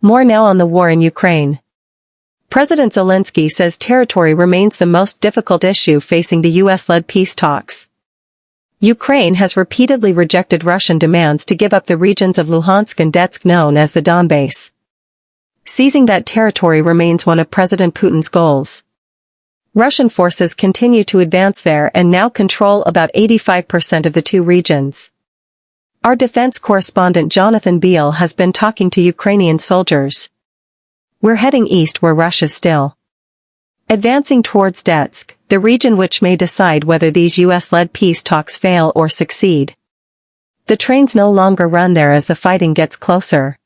More now on the war in Ukraine. President Zelensky says territory remains the most difficult issue facing the US-led peace talks. Ukraine has repeatedly rejected Russian demands to give up the regions of Luhansk and Donetsk known as the Donbas. Seizing that territory remains one of President Putin's goals. Russian forces continue to advance there and now control about 85% of the two regions. Our defense correspondent Jonathan Beale has been talking to Ukrainian soldiers. We're heading east where Russia's still advancing towards Donetsk, the region which may decide whether these US-led peace talks fail or succeed. The trains no longer run there as the fighting gets closer.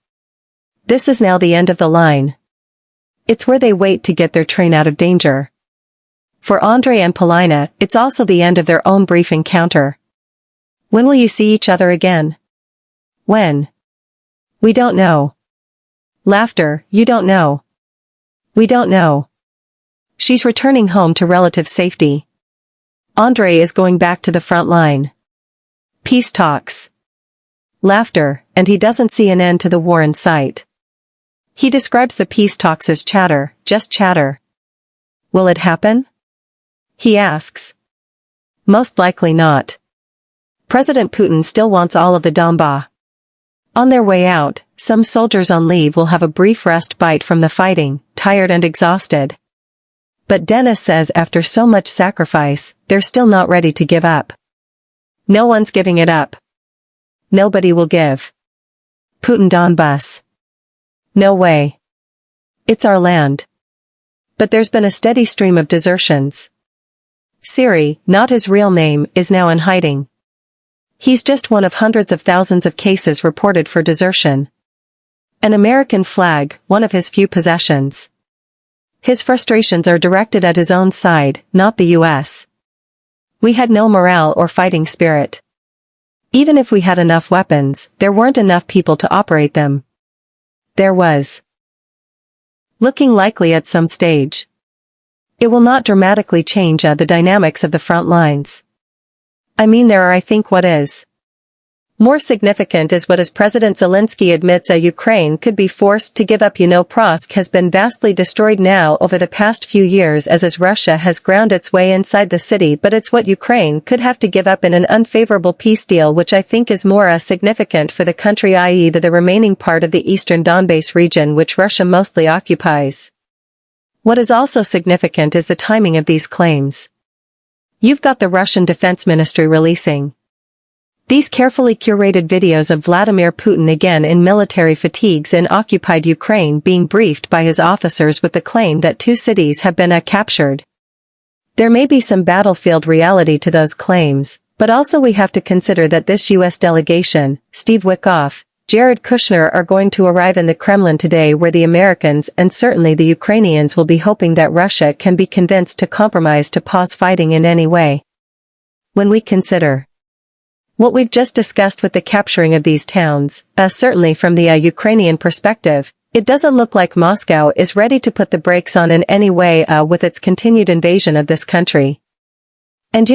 This is now the end of the line. It's where they wait to get their train out of danger. For Andrei and Polina, it's also the end of their own brief encounter. When will you see each other again? When? We don't know. Laughter, you don't know. We don't know. She's returning home to relative safety. Andrei is going back to the front line. Peace talks. Laughter, and he doesn't see an end to the war in sight. He describes the peace talks as chatter, just chatter. Will it happen? He asks. Most likely not. President Putin still wants all of the Donbas. On their way out, some soldiers on leave will have a brief respite from the fighting, tired and exhausted. But Denis says after so much sacrifice, they're still not ready to give up. No one's giving it up. Nobody will give. Putin Donbas. No way. It's our land. But there's been a steady stream of desertions. Siri, not his real name, is now in hiding. He's just one of hundreds of thousands of cases reported for desertion. An American flag, one of his few possessions. His frustrations are directed at his own side, not the US. We had no morale or fighting spirit. Even if we had enough weapons, there weren't enough people to operate them. There was. Looking likely at some stage. It will not dramatically change the dynamics of the front lines. I mean I think what is more significant is what as President Zelensky admits Ukraine could be forced to give up. Prask has been vastly destroyed now over the past few years as Russia has ground its way inside the city, but it's what Ukraine could have to give up in an unfavorable peace deal, which I think is more significant for the country, i.e. the remaining part of the eastern Donbas region which Russia mostly occupies. What is also significant is the timing of these claims. You've got the Russian Defense Ministry releasing these carefully curated videos of Vladimir Putin again in military fatigues in occupied Ukraine being briefed by his officers with the claim that 2 cities have been captured. There may be some battlefield reality to those claims, but also we have to consider that this US delegation, Steve Witkoff, Jared Kushner are going to arrive in the Kremlin today, where the Americans and certainly the Ukrainians will be hoping that Russia can be convinced to compromise to pause fighting in any way. When we consider what we've just discussed with the capturing of these towns, certainly from the Ukrainian perspective, it doesn't look like Moscow is ready to put the brakes on in any way with its continued invasion of this country. And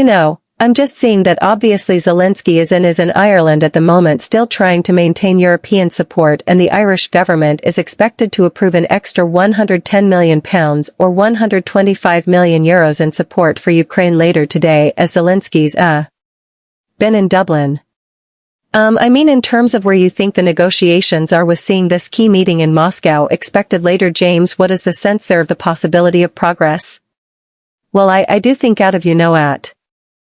I'm just seeing that obviously Zelensky is in Ireland at the moment, still trying to maintain European support, and the Irish government is expected to approve an extra £110 million or €125 million in support for Ukraine later today, as Zelensky's been in Dublin. I mean in terms of where you think the negotiations are with seeing this key meeting in Moscow expected later, James, what is the sense there of the possibility of progress? Well, I do think out of